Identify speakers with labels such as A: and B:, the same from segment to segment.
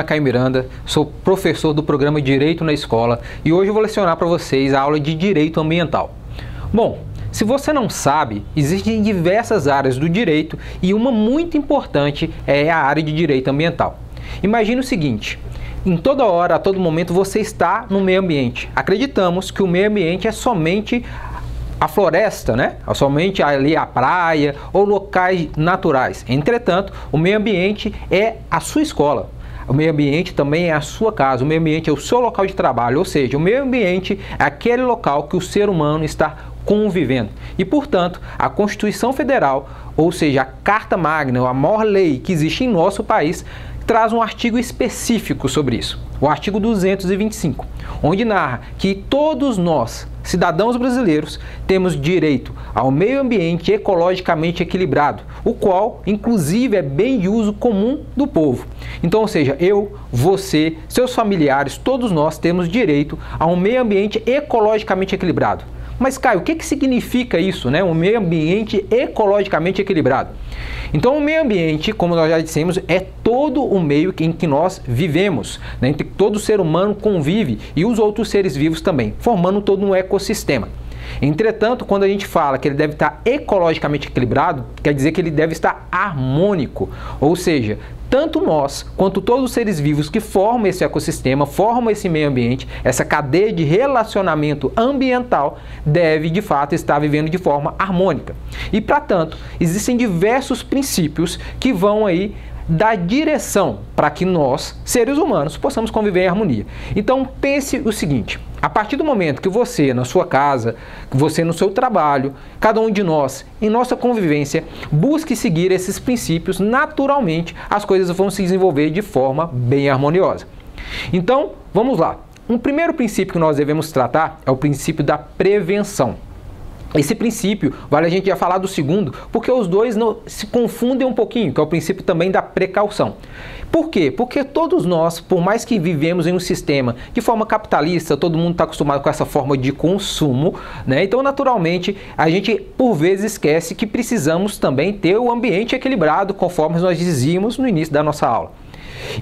A: nome é Caio Miranda, sou professor do programa Direito na Escola e hoje eu vou lecionar para vocês a aula de Direito Ambiental. Bom, se você não sabe, existem diversas áreas do direito e uma muito importante é a área de Direito Ambiental. Imagine o seguinte, em toda hora, a todo momento você está no meio ambiente. Acreditamos que o meio ambiente é somente a floresta, né? Somente ali a praia ou locais naturais. Entretanto, o meio ambiente é a sua escola. O meio ambiente também é a sua casa. O meio ambiente é o seu local de trabalho. Ou seja, o meio ambiente é aquele local que o ser humano está convivendo. E, portanto, a Constituição Federal, ou seja, a Carta Magna, a maior lei que existe em nosso país, traz um artigo específico sobre isso. O artigo 225, onde narra que todos nós, cidadãos brasileiros, temos direito ao meio ambiente ecologicamente equilibrado, o qual, inclusive, é bem de uso comum do povo. Então, ou seja, eu, você, seus familiares, todos nós temos direito a um meio ambiente ecologicamente equilibrado. Mas, Caio, o que significa isso, né? Um meio ambiente ecologicamente equilibrado. Então, o meio ambiente, como nós já dissemos, é todo o meio em que nós vivemos, né? Em que todo ser humano convive e os outros seres vivos também, formando todo um ecossistema. Entretanto, quando a gente fala que ele deve estar ecologicamente equilibrado, quer dizer que ele deve estar harmônico, ou seja, tanto nós quanto todos os seres vivos que formam esse ecossistema, formam esse meio ambiente, essa cadeia de relacionamento ambiental deve de fato estar vivendo de forma harmônica. E para tanto, existem diversos princípios que vão aí dar direção para que nós, seres humanos, possamos conviver em harmonia. Então pense o seguinte, a partir do momento que você, na sua casa, você no seu trabalho, cada um de nós, em nossa convivência, busque seguir esses princípios, naturalmente as coisas vão se desenvolver de forma bem harmoniosa. Então, vamos lá. Um primeiro princípio que nós devemos tratar é o princípio da prevenção. Esse princípio, vale a gente já falar do segundo, porque os dois não se confundem um pouquinho, que é o princípio também da precaução. Por quê? Porque todos nós, por mais que vivemos em um sistema de forma capitalista, todo mundo está acostumado com essa forma de consumo, né? Então, naturalmente, a gente por vezes esquece que precisamos também ter o ambiente equilibrado, conforme nós dizíamos no início da nossa aula.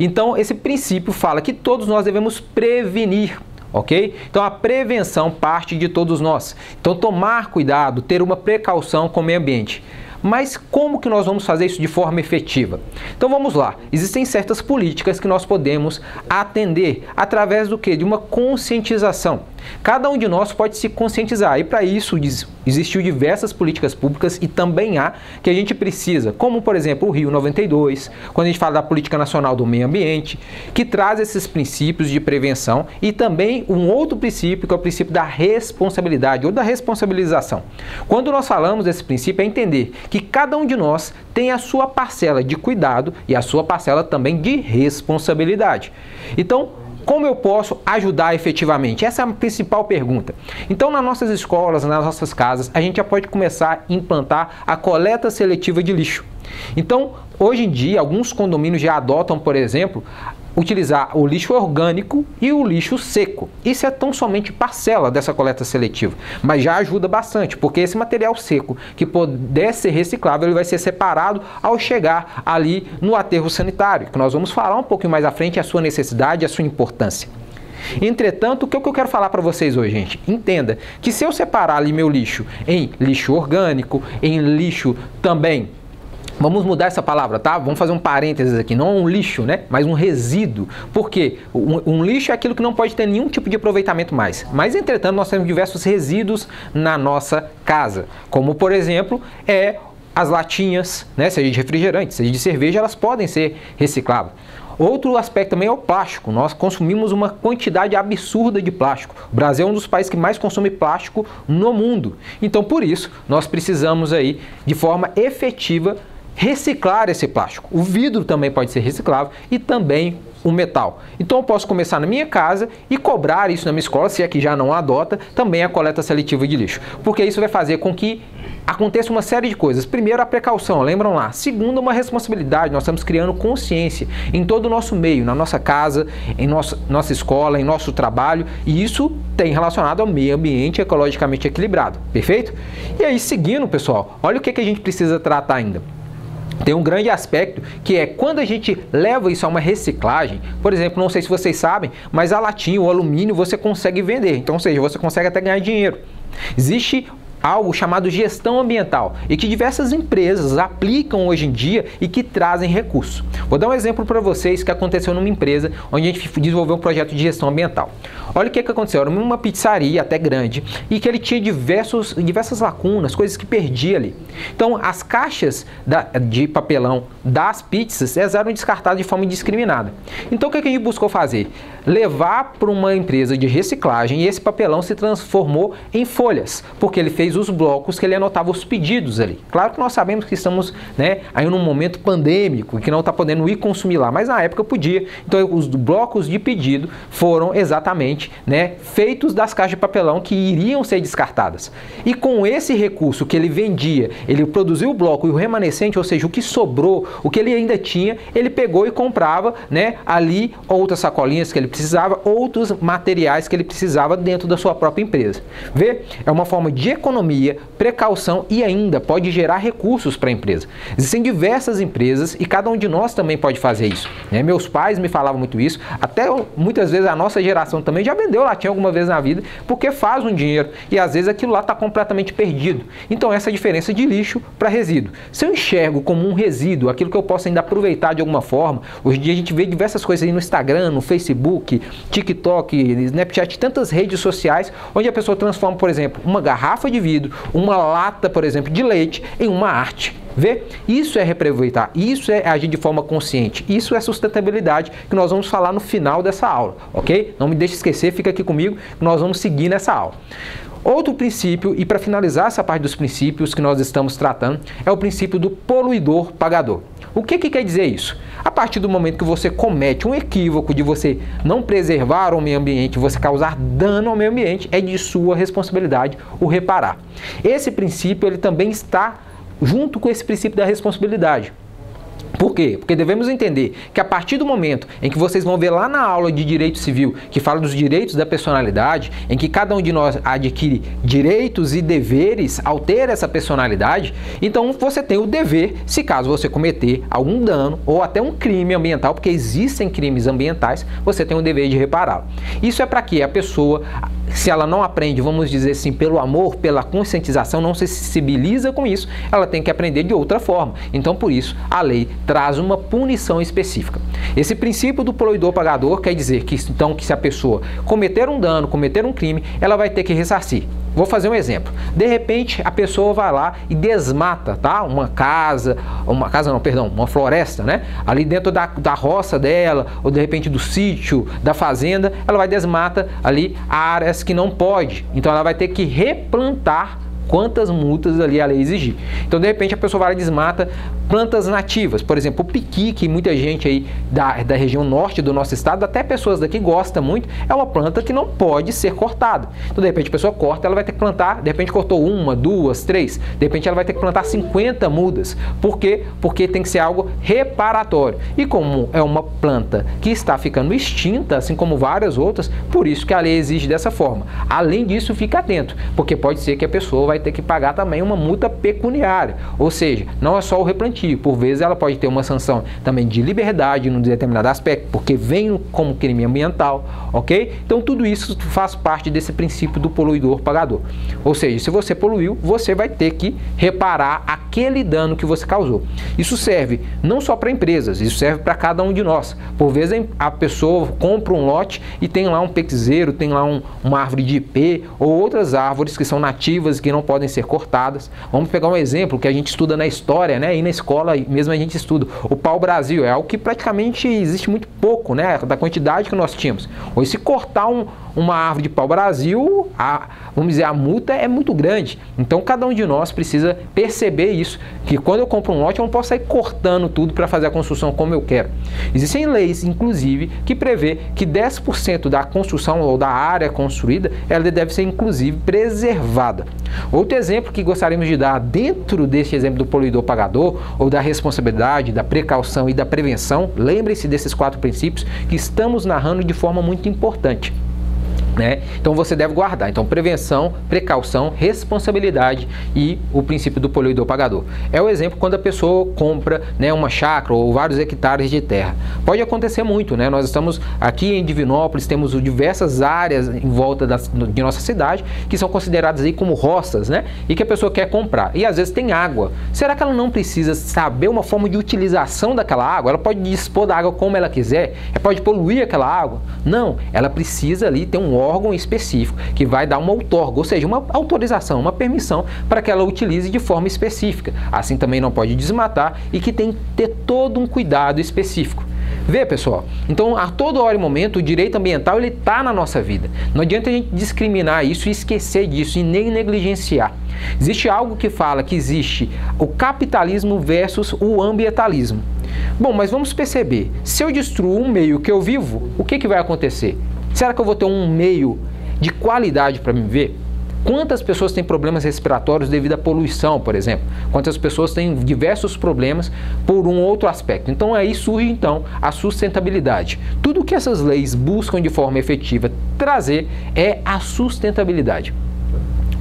A: Então, esse princípio fala que todos nós devemos prevenir. Ok? Então a prevenção parte de todos nós. Então tomar cuidado, ter uma precaução com o meio ambiente. Mas como que nós vamos fazer isso de forma efetiva? Então vamos lá. Existem certas políticas que nós podemos atender através do quê? De uma conscientização. Cada um de nós pode se conscientizar e para isso existiu diversas políticas públicas e também há que a gente precisa, como por exemplo o Rio 92, quando a gente fala da Política Nacional do Meio Ambiente, que traz esses princípios de prevenção e também um outro princípio que é o princípio da responsabilidade ou da responsabilização. Quando nós falamos desse princípio é entender que cada um de nós tem a sua parcela de cuidado e a sua parcela também de responsabilidade. Então, como eu posso ajudar efetivamente? Essa é a principal pergunta. Então, nas nossas escolas, nas nossas casas, a gente já pode começar a implantar a coleta seletiva de lixo. Então, hoje em dia, alguns condomínios já adotam, por exemplo, utilizar o lixo orgânico e o lixo seco. Isso é tão somente parcela dessa coleta seletiva, mas já ajuda bastante, porque esse material seco que puder ser reciclável, ele vai ser separado ao chegar ali no aterro sanitário, que nós vamos falar um pouquinho mais à frente a sua necessidade e a sua importância. Entretanto, o que eu quero falar para vocês hoje, gente? Entenda que se eu separar ali meu lixo em lixo orgânico, em lixo também, vamos mudar essa palavra, tá? Vamos fazer um parênteses aqui, não um lixo, né? Mas um resíduo. Por quê? Um lixo é aquilo que não pode ter nenhum tipo de aproveitamento mais. Mas, entretanto, nós temos diversos resíduos na nossa casa. Como, por exemplo, as latinhas, né? Seja de refrigerante, seja de cerveja, elas podem ser recicláveis. Outro aspecto também é o plástico. Nós consumimos uma quantidade absurda de plástico. O Brasil é um dos países que mais consome plástico no mundo. Então, por isso, nós precisamos aí, de forma efetiva, reciclar esse plástico. O vidro também pode ser reciclável e também o metal. Então eu posso começar na minha casa e cobrar isso na minha escola, se é que já não adota, também a coleta seletiva de lixo. Porque isso vai fazer com que aconteça uma série de coisas. Primeiro, a precaução, lembram lá. Segundo, uma responsabilidade. Nós estamos criando consciência em todo o nosso meio, na nossa casa, em nossa escola, em nosso trabalho. E isso tem relacionado ao meio ambiente ecologicamente equilibrado. Perfeito? E aí, seguindo, pessoal, olha o que a gente precisa tratar ainda. Tem um grande aspecto que é quando a gente leva isso a uma reciclagem, por exemplo, não sei se vocês sabem, mas a latinha, o alumínio, você consegue vender. Então, ou seja, você consegue até ganhar dinheiro. Existe algo chamado gestão ambiental e que diversas empresas aplicam hoje em dia e que trazem recursos. Vou dar um exemplo para vocês que aconteceu numa empresa onde a gente desenvolveu um projeto de gestão ambiental. Olha o que aconteceu, era uma pizzaria até grande e que ele tinha diversas lacunas, coisas que perdia ali. Então as caixas de papelão das pizzas eram descartadas de forma indiscriminada. Então o que a gente buscou fazer? Levar para uma empresa de reciclagem e esse papelão se transformou em folhas, porque ele fez os blocos que ele anotava os pedidos ali. Claro que nós sabemos que estamos, né, aí num momento pandêmico, que não está podendo ir consumir lá, mas na época podia. Então os blocos de pedido foram exatamente, né, feitos das caixas de papelão que iriam ser descartadas. E com esse recurso que ele vendia, ele produziu o bloco e o remanescente, ou seja, o que sobrou, o que ele ainda tinha, ele pegou e comprava, né, ali outras sacolinhas que ele precisava, outros materiais que ele precisava dentro da sua própria empresa. Vê? É uma forma de economia, precaução e ainda pode gerar recursos para a empresa. Existem diversas empresas e cada um de nós também pode fazer isso, né? Meus pais me falavam muito isso, até muitas vezes a nossa geração também já vendeu latinha alguma vez na vida, porque faz um dinheiro e às vezes aquilo lá está completamente perdido. Então essa é a diferença de lixo para resíduo. Se eu enxergo como um resíduo, aquilo que eu posso ainda aproveitar de alguma forma, hoje em dia a gente vê diversas coisas aí no Instagram, no Facebook, TikTok, Snapchat, tantas redes sociais, onde a pessoa transforma, por exemplo, uma garrafa de vidro, uma lata, por exemplo, de leite, em uma arte. Vê? Isso é reaproveitar, isso é agir de forma consciente, isso é sustentabilidade que nós vamos falar no final dessa aula, ok? Não me deixe esquecer, fica aqui comigo que nós vamos seguir nessa aula. Outro princípio, e para finalizar essa parte dos princípios que nós estamos tratando, é o princípio do poluidor pagador. O que quer dizer isso? A partir do momento que você comete um equívoco de você não preservar o meio ambiente, você causar dano ao meio ambiente, é de sua responsabilidade o reparar. Esse princípio ele também está junto com esse princípio da responsabilidade. Por quê? Porque devemos entender que a partir do momento em que vocês vão ver lá na aula de Direito Civil, que fala dos direitos da personalidade, em que cada um de nós adquire direitos e deveres ao ter essa personalidade, então você tem o dever, se caso você cometer algum dano ou até um crime ambiental, porque existem crimes ambientais, você tem o dever de repará-lo. Isso é para que a pessoa, se ela não aprende, vamos dizer assim, pelo amor, pela conscientização, não se sensibiliza com isso, ela tem que aprender de outra forma. Então, por isso, a lei traz uma punição específica. Esse princípio do poluidor pagador quer dizer que, então, que se a pessoa cometer um dano, cometer um crime, ela vai ter que ressarcir. Vou fazer um exemplo. De repente, a pessoa vai lá e desmata, tá? Uma floresta, né? Ali dentro da roça dela, ou de repente do sítio, da fazenda, ela vai desmata ali áreas que não pode. Então, ela vai ter que replantar quantas multas ali a lei exigir. Então, de repente, a pessoa vai lá e desmata plantas nativas, por exemplo, o piqui, que muita gente aí da região norte do nosso estado, até pessoas daqui gostam muito, é uma planta que não pode ser cortada. Então, de repente, a pessoa corta, ela vai ter que plantar, de repente cortou 1, 2, 3, de repente ela vai ter que plantar 50 mudas. Por quê? Porque tem que ser algo reparatório. E como é uma planta que está ficando extinta, assim como várias outras, por isso que a lei exige dessa forma. Além disso, fica atento, porque pode ser que a pessoa vai ter que pagar também uma multa pecuniária, ou seja, não é só o replantio, por vezes ela pode ter uma sanção também de liberdade num determinado aspecto, porque vem como crime ambiental, ok? Então tudo isso faz parte desse princípio do poluidor pagador, ou seja, se você poluiu, você vai ter que reparar aquele dano que você causou. Isso serve não só para empresas, isso serve para cada um de nós. Por vezes a pessoa compra um lote e tem lá um pequizeiro, tem lá uma árvore de ipê ou outras árvores que são nativas e que não podem ser cortadas. Vamos pegar um exemplo que a gente estuda na história, né? E na escola mesmo a gente estuda. O pau-brasil é algo que praticamente existe muito pouco, né? Da quantidade que nós tínhamos. Hoje, se cortar uma árvore de pau-brasil, vamos dizer, a multa é muito grande. Então, cada um de nós precisa perceber isso, que quando eu compro um lote, eu não posso sair cortando tudo para fazer a construção como eu quero. Existem leis, inclusive, que prevê que 10% da construção ou da área construída, ela deve ser, inclusive, preservada. Outro exemplo que gostaríamos de dar dentro deste exemplo do poluidor pagador, ou da responsabilidade, da precaução e da prevenção, lembre-se desses 4 princípios que estamos narrando de forma muito importante. Então você deve guardar. Então prevenção, precaução, responsabilidade e o princípio do poluidor pagador. É o exemplo quando a pessoa compra uma chácara ou vários hectares de terra. Pode acontecer muito, Nós estamos aqui em Divinópolis, temos diversas áreas em volta de nossa cidade que são consideradas aí como roças, E que a pessoa quer comprar. E às vezes tem água. Será que ela não precisa saber uma forma de utilização daquela água? Ela pode dispor da água como ela quiser? Ela pode poluir aquela água? Não, ela precisa ali ter um órgão específico que vai dar uma outorga, ou seja, uma autorização, uma permissão para que ela utilize de forma específica. Assim também não pode desmatar e que tem que ter todo um cuidado específico. Vê, pessoal, então a todo hora e momento o direito ambiental ele está na nossa vida. Não adianta a gente discriminar isso e esquecer disso e nem negligenciar. Existe algo que fala que existe o capitalismo versus o ambientalismo. Bom, mas vamos perceber, se eu destruo um meio que eu vivo, o que vai acontecer? Será que eu vou ter um meio de qualidade para me ver? Quantas pessoas têm problemas respiratórios devido à poluição, por exemplo? Quantas pessoas têm diversos problemas por um outro aspecto? Então aí surge a sustentabilidade. Tudo que essas leis buscam de forma efetiva trazer é a sustentabilidade.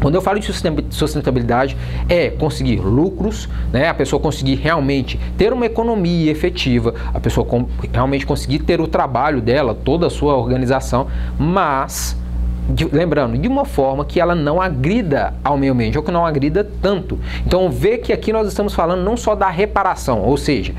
A: Quando eu falo de sustentabilidade, é conseguir lucros, a pessoa conseguir realmente ter uma economia efetiva, a pessoa realmente conseguir ter o trabalho dela, toda a sua organização, mas, lembrando, de uma forma que ela não agrida ao meio ambiente, ou que não agrida tanto. Então, vê que aqui nós estamos falando não só da reparação, ou seja,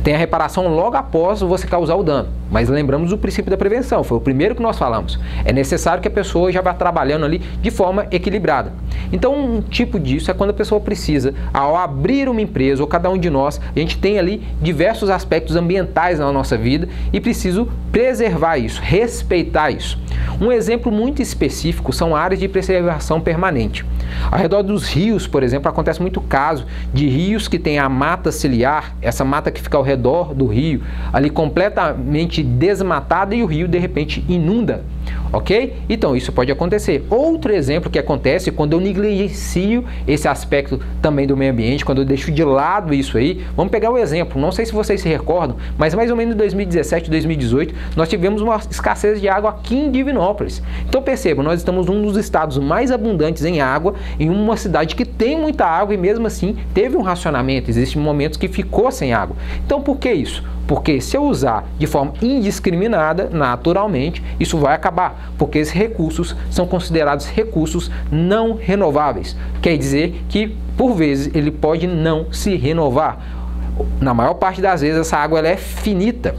A: tem a reparação logo após você causar o dano. Mas lembramos do princípio da prevenção, foi o primeiro que nós falamos. É necessário que a pessoa já vá trabalhando ali de forma equilibrada. Então, um tipo disso é quando a pessoa precisa, ao abrir uma empresa, ou cada um de nós, a gente tem ali diversos aspectos ambientais na nossa vida e preciso preservar isso, respeitar isso. Um exemplo muito específico são áreas de preservação permanente. Ao redor dos rios, por exemplo, acontece muito caso de rios que tem a mata ciliar, essa mata que fica ao redor do rio, ali completamente desmatada e o rio de repente inunda, ok? Então isso pode acontecer. Outro exemplo que acontece quando eu negligencio esse aspecto também do meio ambiente, quando eu deixo de lado isso aí, vamos pegar o exemplo, não sei se vocês se recordam, mas mais ou menos em 2017, 2018, nós tivemos uma escassez de água aqui em Divinópolis. Então percebam, nós estamos num dos estados mais abundantes em água, em uma cidade que tem muita água e mesmo assim teve um racionamento, existem momentos que ficou sem água. Então por que isso? Porque se eu usar de forma indiscriminada, naturalmente, isso vai acabar, porque esses recursos são considerados recursos não renováveis. Quer dizer que, por vezes, ele pode não se renovar. Na maior parte das vezes, essa água ela é finita.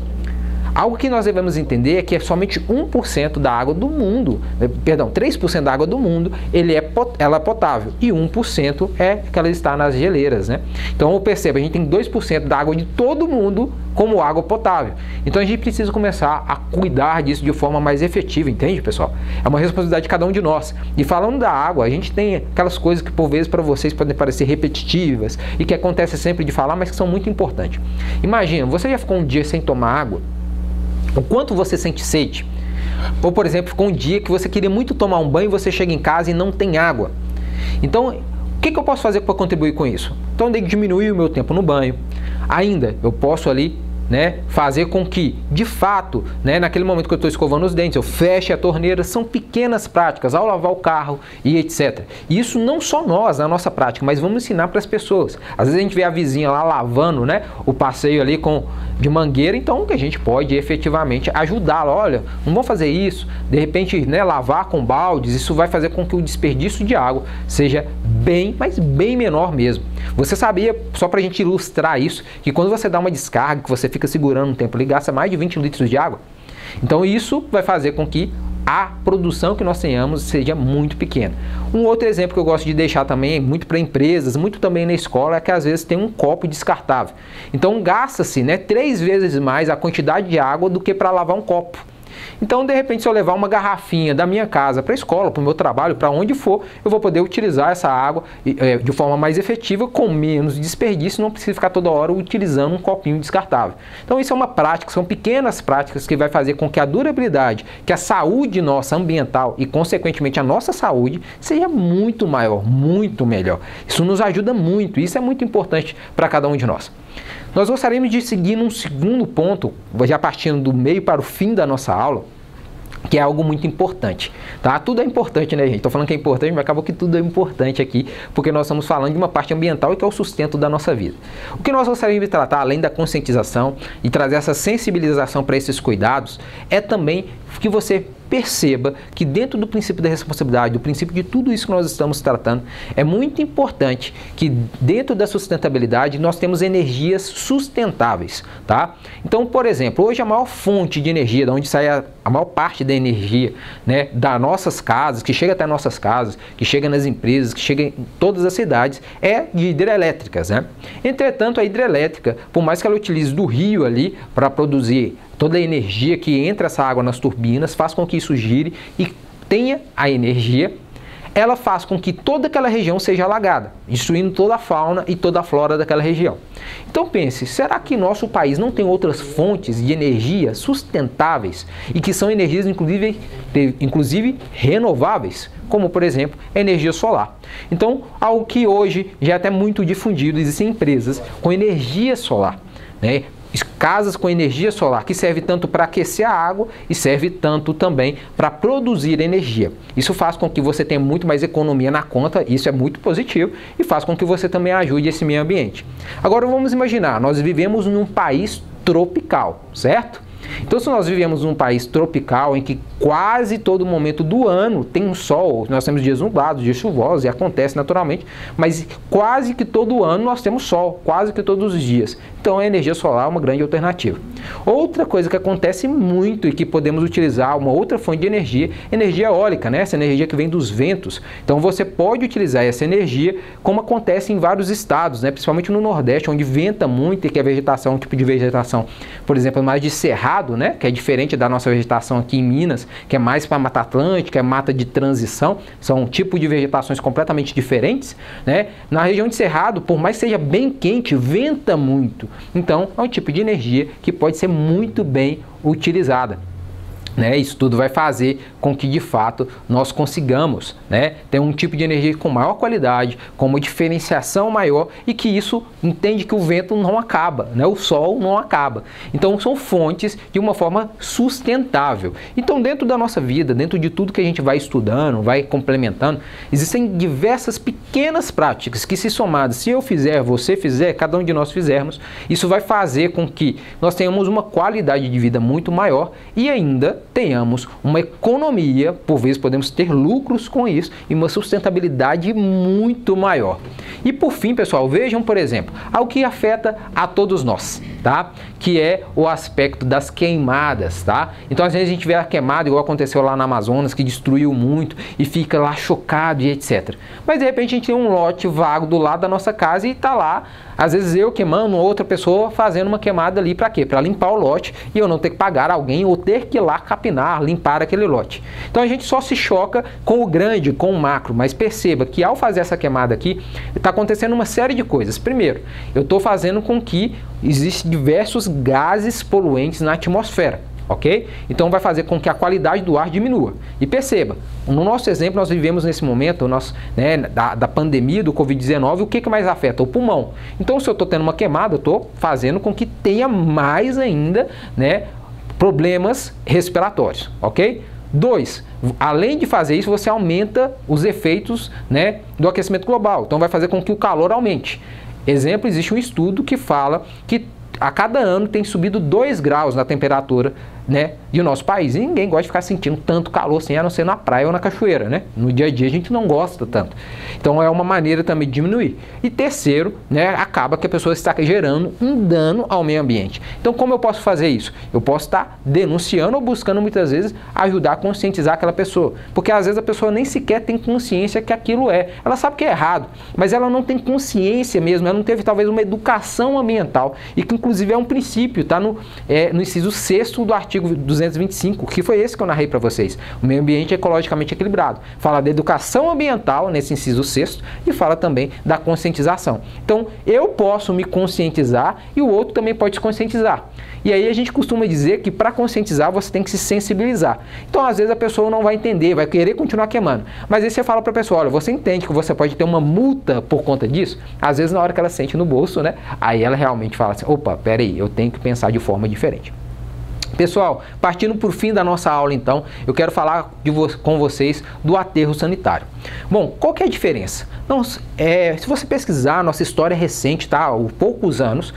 A: Algo que nós devemos entender é que é somente 1% da água do mundo, 3% da água do mundo, ela é potável e 1% é que ela está nas geleiras, Então, perceba, a gente tem 2% da água de todo mundo como água potável. Então, a gente precisa começar a cuidar disso de forma mais efetiva, entende, pessoal? É uma responsabilidade de cada um de nós. E falando da água, a gente tem aquelas coisas que, por vezes, para vocês podem parecer repetitivas e que acontece sempre de falar, mas que são muito importantes. Imagina, você já ficou um dia sem tomar água? O quanto você sente sede? Ou, por exemplo, ficou um dia que você queria muito tomar um banho e você chega em casa e não tem água. Então, o que eu posso fazer para contribuir com isso? Então, eu tenho que diminuir o meu tempo no banho. Ainda, eu posso ali fazer com que, de fato, naquele momento que eu estou escovando os dentes, eu feche a torneira. São pequenas práticas ao lavar o carro e etc. E isso não só nós, na nossa prática, mas vamos ensinar para as pessoas. Às vezes a gente vê a vizinha lá lavando o passeio ali de mangueira, então que a gente pode efetivamente ajudá-la. Olha, não vamos fazer isso, de repente lavar com baldes, isso vai fazer com que o desperdício de água seja mas bem menor mesmo. Você sabia, só para a gente ilustrar isso, que quando você dá uma descarga, que você fica segurando um tempo, ele gasta mais de 20 litros de água? Então isso vai fazer com que a produção que nós tenhamos seja muito pequena. Um outro exemplo que eu gosto de deixar também, muito para empresas, muito também na escola, é que às vezes tem um copo descartável. Então gasta-se 3 vezes mais a quantidade de água do que para lavar um copo. Então, de repente, se eu levar uma garrafinha da minha casa para a escola, para o meu trabalho, para onde for, eu vou poder utilizar essa água de forma mais efetiva, com menos desperdício, não precisa ficar toda hora utilizando um copinho descartável. Então, isso é uma prática, são pequenas práticas que vai fazer com que a durabilidade, que a saúde nossa ambiental e, consequentemente, a nossa saúde seja muito maior, muito melhor. Isso nos ajuda muito, isso é muito importante para cada um de nós. Nós gostaríamos de seguir num segundo ponto, já partindo do meio para o fim da nossa aula, que é algo muito importante, tá? Tudo é importante, né, gente? Tô falando que é importante, mas acabou que tudo é importante aqui, porque nós estamos falando de uma parte ambiental e que é o sustento da nossa vida. O que nós gostaríamos de tratar, além da conscientização e trazer essa sensibilização para esses cuidados, é também que você perceba que dentro do princípio da responsabilidade, do princípio de tudo isso que nós estamos tratando, é muito importante que dentro da sustentabilidade nós temos energias sustentáveis, tá? Então, por exemplo, hoje a maior fonte de energia, de onde sai a maior parte da energia, né, das nossas casas, que chega até nossas casas, que chega nas empresas, que chega em todas as cidades, é de hidrelétricas, né? Entretanto, a hidrelétrica, por mais que ela utilize do rio ali para produzir toda a energia que entra essa água nas turbinas, faz com que isso gire e tenha a energia, ela faz com que toda aquela região seja alagada, destruindo toda a fauna e toda a flora daquela região. Então pense, será que nosso país não tem outras fontes de energia sustentáveis e que são energias inclusive renováveis? Como, por exemplo, a energia solar. Então, algo que hoje já é até muito difundido, existem empresas com energia solar, né? Casas com energia solar, que serve tanto para aquecer a água e serve tanto também para produzir energia. Isso faz com que você tenha muito mais economia na conta, isso é muito positivo e faz com que você também ajude esse meio ambiente. Agora vamos imaginar, nós vivemos num país tropical, certo? Então, se nós vivemos num país tropical em que quase todo momento do ano tem um sol, nós temos dias nublados, dias chuvosos, e acontece naturalmente, mas quase que todo ano nós temos sol, quase que todos os dias. Então, a energia solar é uma grande alternativa. Outra coisa que acontece muito e que podemos utilizar, uma outra fonte de energia, energia eólica, né? Essa energia que vem dos ventos. Então, você pode utilizar essa energia como acontece em vários estados, né? Principalmente no Nordeste, onde venta muito e que a vegetação, um tipo de vegetação, por exemplo, mais de cerrado, né? Que é diferente da nossa vegetação aqui em Minas, que é mais para Mata Atlântica, é mata de transição, são um tipo de vegetações completamente diferentes, né? Na região de cerrado, por mais que seja bem quente, venta muito. Então, é um tipo de energia que pode ser muito bem utilizada. Né? Isso tudo vai fazer com que de fato nós consigamos, né, ter um tipo de energia com maior qualidade, com uma diferenciação maior e que isso entende que o vento não acaba, né? O sol não acaba. Então são fontes de uma forma sustentável. Então dentro da nossa vida, dentro de tudo que a gente vai estudando, vai complementando, existem diversas pequenas práticas que se somadas, se eu fizer, você fizer, cada um de nós fizermos, isso vai fazer com que nós tenhamos uma qualidade de vida muito maior e ainda tenhamos uma economia, por vezes podemos ter lucros com isso e uma sustentabilidade muito maior. E por fim, pessoal, vejam, por exemplo, algo que afeta a todos nós, tá? Que é o aspecto das queimadas, tá? Então, às vezes a gente vê a queimada, igual aconteceu lá na Amazonas, que destruiu muito e fica lá chocado e etc. Mas, de repente, a gente tem um lote vago do lado da nossa casa e tá lá, às vezes eu queimando, outra pessoa fazendo uma queimada ali para quê? Para limpar o lote e eu não ter que pagar alguém ou ter que ir lá capinar, limpar aquele lote. Então, a gente só se choca com o grande, com o macro, mas perceba que ao fazer essa queimada aqui, está acontecendo uma série de coisas. Primeiro, eu estou fazendo com que existem diversos gases poluentes na atmosfera, ok? Então vai fazer com que a qualidade do ar diminua. E perceba, no nosso exemplo, nós vivemos nesse momento da pandemia do Covid-19, o que mais afeta? O pulmão. Então, se eu estou tendo uma queimada, eu estou fazendo com que tenha mais ainda, né, problemas respiratórios, ok? 2. Além de fazer isso, você aumenta os efeitos, né, do aquecimento global. Então vai fazer com que o calor aumente. Exemplo, existe um estudo que fala que a cada ano tem subido 2 graus na temperatura, né, de nosso país. E ninguém gosta de ficar sentindo tanto calor assim, a não ser na praia ou na cachoeira, né? No dia a dia a gente não gosta tanto. Então é uma maneira também de diminuir. E terceiro, né, acaba que a pessoa está gerando um dano ao meio ambiente. Então como eu posso fazer isso? Eu posso estar denunciando ou buscando muitas vezes ajudar a conscientizar aquela pessoa. Porque às vezes a pessoa nem sequer tem consciência que aquilo é. Ela sabe que é errado, mas ela não tem consciência mesmo, ela não teve talvez uma educação ambiental e que inclusive é um princípio, tá no inciso 6º do artigo 225, que foi esse que eu narrei para vocês. O meio ambiente é ecologicamente equilibrado. Fala da educação ambiental, nesse inciso 6º, e fala também da conscientização. Então, eu posso me conscientizar e o outro também pode se conscientizar. E aí a gente costuma dizer que para conscientizar você tem que se sensibilizar. Então, às vezes a pessoa não vai entender, vai querer continuar queimando. Mas aí você fala para a pessoa, olha, você entende que você pode ter uma multa por conta disso? Às vezes na hora que ela sente no bolso, né? Aí ela realmente fala assim, opa, peraí, eu tenho que pensar de forma diferente. Pessoal, partindo para o fim da nossa aula, então, eu quero falar com vocês do aterro sanitário. Bom, qual que é a diferença? Se você pesquisar, nossa história é recente, tá? Há poucos anos,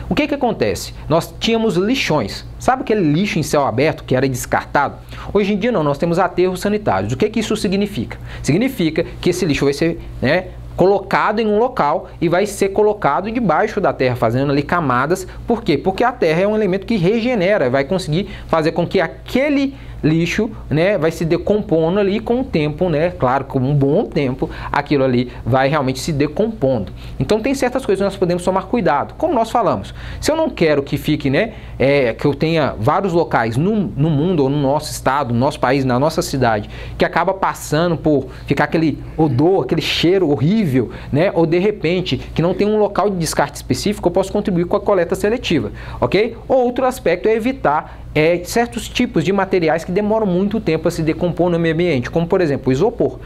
A: o que acontece? Nós tínhamos lixões. Sabe aquele lixo em céu aberto que era descartado? Hoje em dia não, nós temos aterros sanitários. O que isso significa? Significa que esse lixo vai ser, colocado em um local e vai ser colocado debaixo da terra, fazendo ali camadas. Por quê? Porque a terra é um elemento que regenera, vai conseguir fazer com que aquele lixo, vai se decompondo ali com o tempo, claro, com um bom tempo, aquilo ali vai realmente se decompondo. Então tem certas coisas que nós podemos tomar cuidado, como nós falamos. Se eu não quero que fique, que eu tenha vários locais no mundo ou no nosso estado, no nosso país, na nossa cidade, que acaba passando por ficar aquele odor, aquele cheiro horrível, ou de repente que não tem um local de descarte específico, eu posso contribuir com a coleta seletiva, ok? Outro aspecto é evitar certos tipos de materiais que demoram muito tempo a se decompor no meio ambiente, como por exemplo o isopor,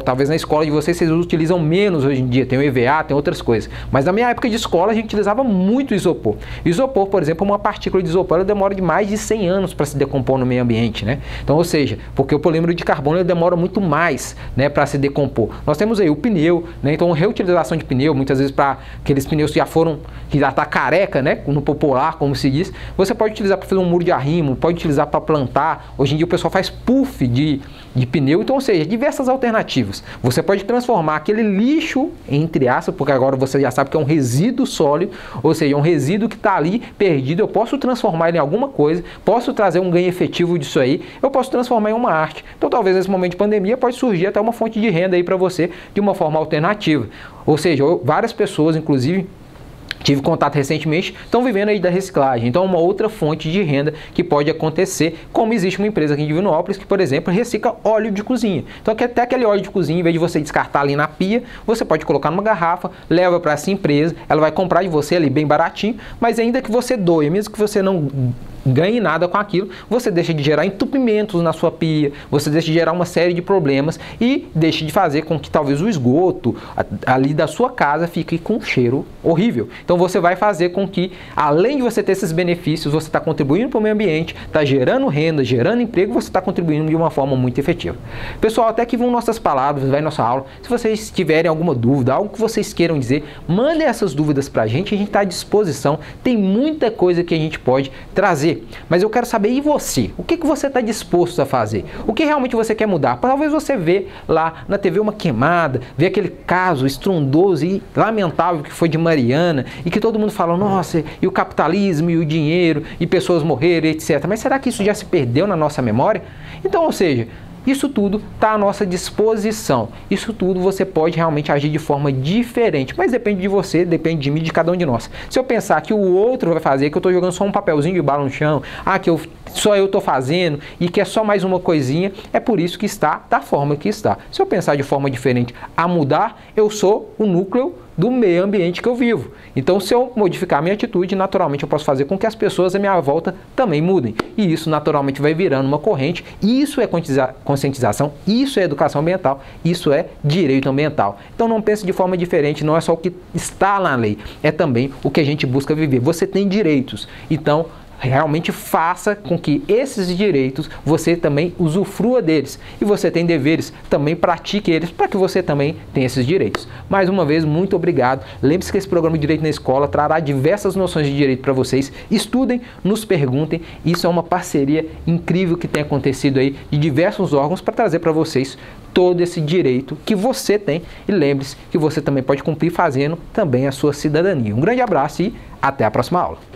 A: talvez na escola de vocês utilizam menos hoje em dia, tem o EVA, tem outras coisas, mas na minha época de escola a gente utilizava muito isopor. Isopor, por exemplo, uma partícula de isopor, ela demora de mais de 100 anos para se decompor no meio ambiente, Então, ou seja, porque o polímero de carbono ele demora muito mais, para se decompor. Nós temos aí o pneu, então reutilização de pneu, muitas vezes para aqueles pneus que já está careca, no popular, como se diz, você pode utilizar para fazer um muro de arrimo, pode utilizar para plantar. Hoje em dia o pessoal faz puff de pneu, então, ou seja, diversas alternativas. Você pode transformar aquele lixo, entre aspas, porque agora você já sabe que é um resíduo sólido, ou seja, um resíduo que está ali perdido, eu posso transformar ele em alguma coisa, posso trazer um ganho efetivo disso aí, eu posso transformar em uma arte. Então, talvez nesse momento de pandemia pode surgir até uma fonte de renda aí para você de uma forma alternativa. Ou seja, várias pessoas, inclusive, tive contato recentemente, estão vivendo aí da reciclagem. Então, é uma outra fonte de renda que pode acontecer, como existe uma empresa aqui em Divinópolis que, por exemplo, recicla óleo de cozinha. Então, até aquele óleo de cozinha, em vez de você descartar ali na pia, você pode colocar numa garrafa, leva para essa empresa, ela vai comprar de você ali bem baratinho, mas ainda que você doe, mesmo que você não ganhe nada com aquilo, você deixa de gerar entupimentos na sua pia, você deixa de gerar uma série de problemas e deixa de fazer com que talvez o esgoto ali da sua casa fique com um cheiro horrível. Então você vai fazer com que, além de você ter esses benefícios, você está contribuindo para o meio ambiente, está gerando renda, gerando emprego, você está contribuindo de uma forma muito efetiva. Pessoal, até que vão nossas palavras, vai nossa aula. Se vocês tiverem alguma dúvida, algo que vocês queiram dizer, mandem essas dúvidas para a gente está à disposição. Tem muita coisa que a gente pode trazer. Mas eu quero saber, e você? O que você está disposto a fazer? O que realmente você quer mudar? Talvez você vê lá na TV uma queimada, vê aquele caso estrondoso e lamentável que foi de Mariana, e que todo mundo fala, nossa, e o capitalismo, e o dinheiro, e pessoas morreram, etc. Mas será que isso já se perdeu na nossa memória? Então, ou seja, isso tudo está à nossa disposição. Isso tudo você pode realmente agir de forma diferente. Mas depende de você, depende de mim, de cada um de nós. Se eu pensar que o outro vai fazer, que eu estou jogando só um papelzinho de bala no chão, que só eu estou fazendo e que é só mais uma coisinha, é por isso que está da forma que está. Se eu pensar de forma diferente a mudar, eu sou o núcleo do meio ambiente que eu vivo. Então, se eu modificar a minha atitude, naturalmente eu posso fazer com que as pessoas à minha volta também mudem. E isso naturalmente vai virando uma corrente. Isso é conscientização, isso é educação ambiental, isso é direito ambiental. Então não pense de forma diferente, não é só o que está na lei, é também o que a gente busca viver. Você tem direitos, então realmente faça com que esses direitos você também usufrua deles. E você tem deveres, também pratique eles para que você também tenha esses direitos. Mais uma vez, muito obrigado. Lembre-se que esse programa de Direito na Escola trará diversas noções de direito para vocês. Estudem, nos perguntem. Isso é uma parceria incrível que tem acontecido aí de diversos órgãos para trazer para vocês todo esse direito que você tem. E lembre-se que você também pode cumprir fazendo também a sua cidadania. Um grande abraço e até a próxima aula.